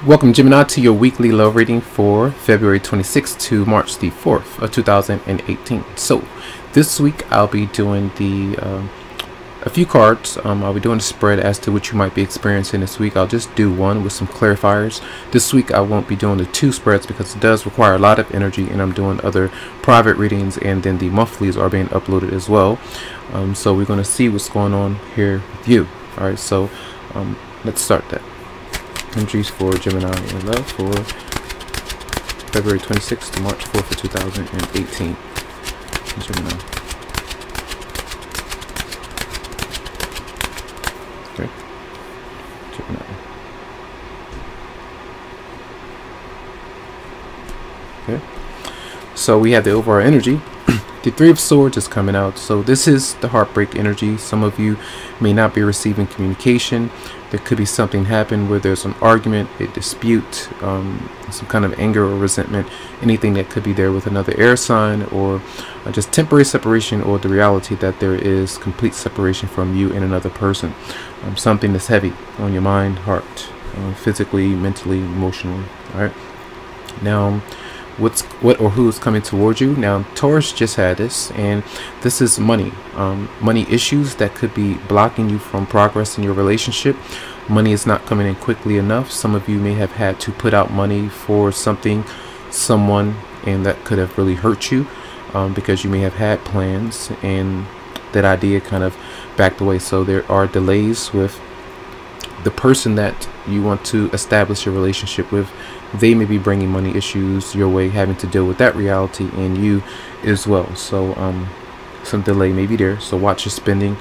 Welcome, Gemini, to your weekly love reading for February 26th to March the 4th of 2018. So this week I'll be doing a few cards. I'll be doing a spread as to what you might be experiencing this week. I'll just do one with some clarifiers. This week I won't be doing the two spreads because it does require a lot of energy, and I'm doing other private readings, and then the monthlies are being uploaded as well. So we're going to see what's going on here with you. Alright, so let's start that. Energies for Gemini in love for February 26th to March 4th of 2018. Gemini. Okay. Gemini. Okay. So we have the overall energy. The Three of Swords is coming out. So this is the heartbreak energy. Some of you may not be receiving communication. There could be something happen where there's an argument, a dispute, some kind of anger or resentment, anything that could be there with another air sign, or just temporary separation, or the reality that there is complete separation from you and another person. Something that's heavy on your mind, heart, physically, mentally, emotionally. All right. Now, what or who is coming towards you? Now, Taurus just had this, and this is money. Money issues that could be blocking you from progress in your relationship. Money is not coming in quickly enough. Some of you may have had to put out money for something, someone, and that could have really hurt you because you may have had plans and that idea kind of backed away. So there are delays with the person that you want to establish a relationship with. They may be bringing money issues your way, having to deal with that reality, and you as well. So some delay may be there, so watch your spending.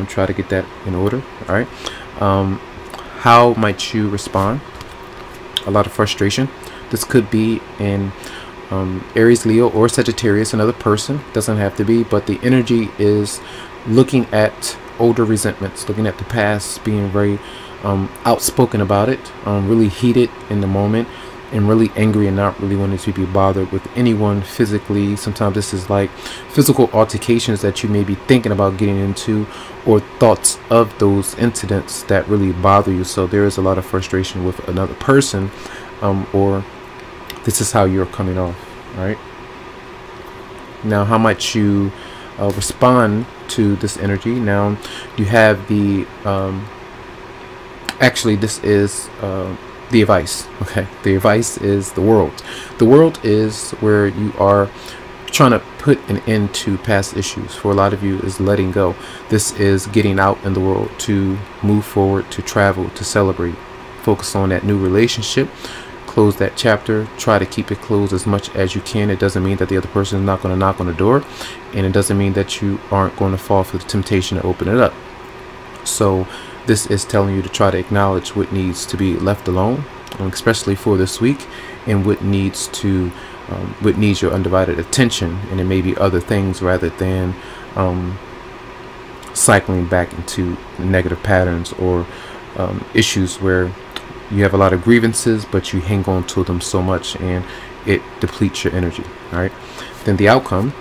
Try to get that in order. All right. How might you respond? A lot of frustration. This could be in Aries, Leo, or Sagittarius, another person. Doesn't have to be, but the energy is looking at older resentments, looking at the past, being very outspoken about it, really heated in the moment, and really angry and not really wanting to be bothered with anyone physically. Sometimes this is like physical altercations that you may be thinking about getting into, or thoughts of those incidents that really bother you. So there is a lot of frustration with another person, or this is how you're coming off. All right. Now, how might you respond to this energy? Now, you have the actually, this is the advice. Okay, the advice is the world. The world is where you are trying to put an end to past issues. For a lot of you, is letting go. This is getting out in the world to move forward, to travel, to celebrate. Focus on that new relationship. Close that chapter. Try to keep it closed as much as you can. It doesn't mean that the other person is not going to knock on the door, and it doesn't mean that you aren't going to fall for the temptation to open it up. So this is telling you to try to acknowledge what needs to be left alone, especially for this week, and what needs your undivided attention. And it may be other things rather than cycling back into negative patterns or issues where you have a lot of grievances, but you hang on to them so much and it depletes your energy. All right. Then the outcome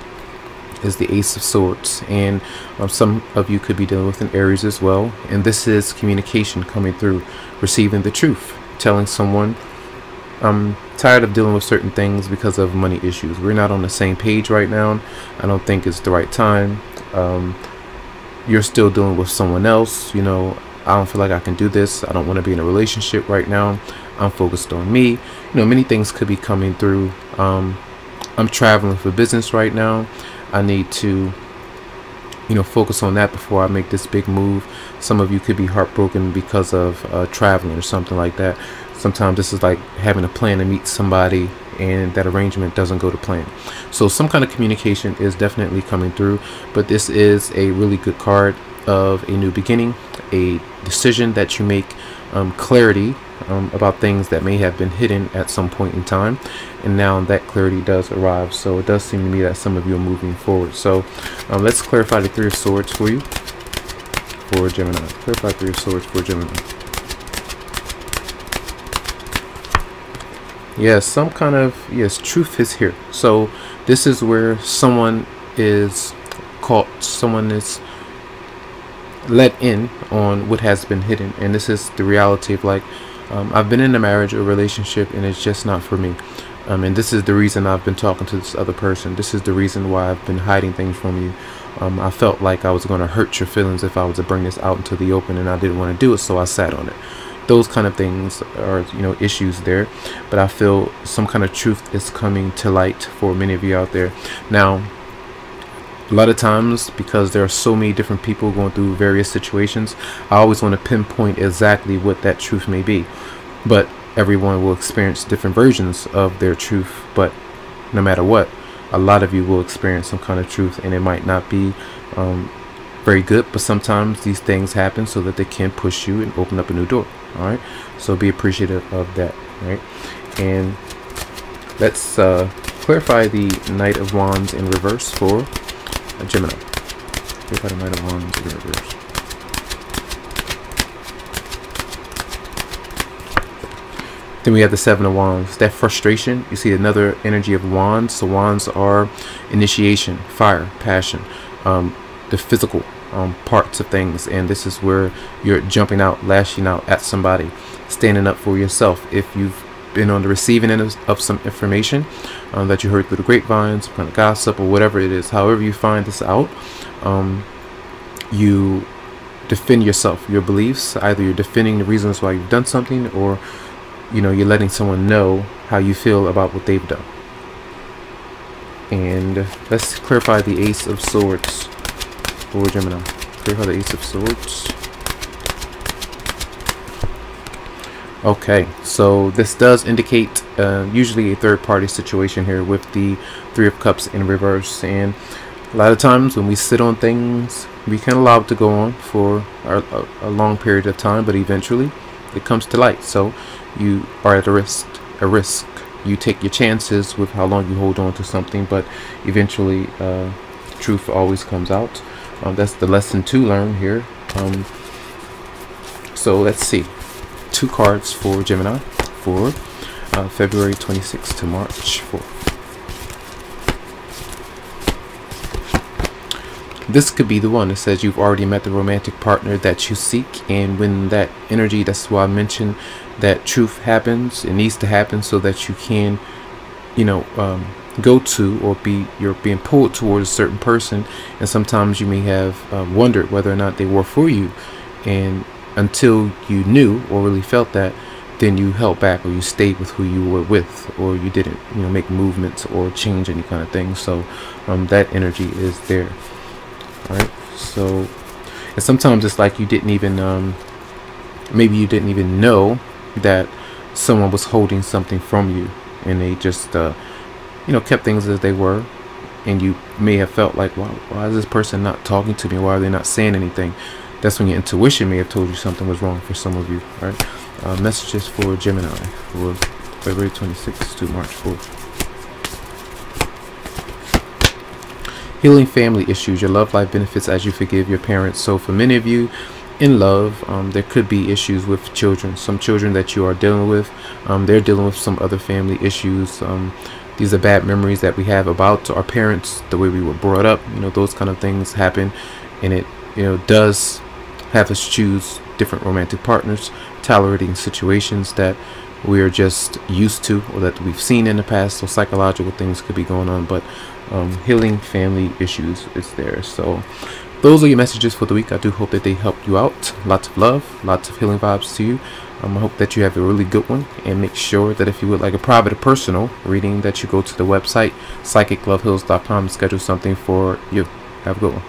is the Ace of Swords, and some of you could be dealing with an Aries as well, and this is communication coming through, receiving the truth, telling someone, I'm tired of dealing with certain things because of money issues. We're not on the same page right now. I don't think it's the right time. You're still dealing with someone else. You know, I don't feel like I can do this. I don't want to be in a relationship right now. I'm focused on me. You know, many things could be coming through. I'm traveling for business right now. I need to, focus on that before I make this big move. Some of you could be heartbroken because of traveling or something like that. Sometimes this is like having a plan to meet somebody and that arrangement doesn't go to plan. So some kind of communication is definitely coming through, but this is a really good card of a new beginning, a decision that you make, clarity about things that may have been hidden at some point in time, and now that clarity does arrive. So it does seem to me that some of you are moving forward. So let's clarify the Three of Swords for you for Gemini. Clarify Three of Swords for Gemini. Yes, some kind of, yes, truth is here. So this is where someone is caught, someone is let in on what has been hidden, and this is the reality of like I've been in a marriage or relationship and it's just not for me. And this is the reason I've been talking to this other person. This is the reason why I've been hiding things from you. I felt like I was going to hurt your feelings if I was to bring this out into the open, and I didn't want to do it, so I sat on it. Those kind of things are, issues there. But I feel some kind of truth is coming to light for many of you out there. Now, a lot of times, because there are so many different people going through various situations, I always want to pinpoint exactly what that truth may be. But everyone will experience different versions of their truth. But no matter what, a lot of you will experience some kind of truth, and it might not be very good, but sometimes these things happen so that they can push you and open up a new door. All right, so be appreciative of that. Right, and let's clarify the Knight of Wands in reverse for Gemini. Clarify the Knight of Wands in reverse. Then we have the Seven of Wands. That frustration, you see another energy of wands. So wands are initiation, fire, passion, the physical parts of things. And this is where you're jumping out, lashing out at somebody, standing up for yourself. If you've been on the receiving end of some information that you heard through the grapevine, some kind of gossip or whatever it is, however you find this out, you defend yourself, your beliefs. Either you're defending the reasons why you've done something, or you're letting someone know how you feel about what they've done. And let's clarify the Ace of Swords for Gemini. Clarify the Ace of Swords. Okay, so this does indicate usually a third-party situation here with the Three of Cups in reverse. And a lot of times when we sit on things, we can allow it to go on for a long period of time, but eventually it comes to light. So you are at a risk. You take your chances with how long you hold on to something, but eventually truth always comes out. That's the lesson to learn here. So let's see. 2 cards for Gemini for February 26th to March 4th. This could be the one that says you've already met the romantic partner that you seek, and when that energy, that's why I mentioned that truth happens. It needs to happen so that you can, go to, or you're being pulled towards a certain person, and sometimes you may have wondered whether or not they were for you, and until you knew or really felt that, then you held back, or you stayed with who you were with, or you didn't, make movements or change any kind of thing. So that energy is there. All right, so, and sometimes it's like you didn't even maybe you didn't even know that someone was holding something from you, and they just kept things as they were, and you may have felt like, wow, why is this person not talking to me? Why are they not saying anything? That's when your intuition may have told you something was wrong for some of you. All right, messages for Gemini for February 26th to March 4th. Healing family issues. Your love life benefits as you forgive your parents. So for many of you in love, there could be issues with children. Some children that you are dealing with, they're dealing with some other family issues. These are bad memories that we have about our parents, the way we were brought up. Those kind of things happen, and it does have us choose different romantic partners, tolerating situations that we are just used to or that we've seen in the past. So psychological things could be going on, but healing family issues is there. So those are your messages for the week. I do hope that they helped you out. Lots of love, lots of healing vibes to you. I hope that you have a really good one, and make sure that if you would like a private or personal reading, that you go to the website psychicloveheals.com and schedule something for you. Have a good one.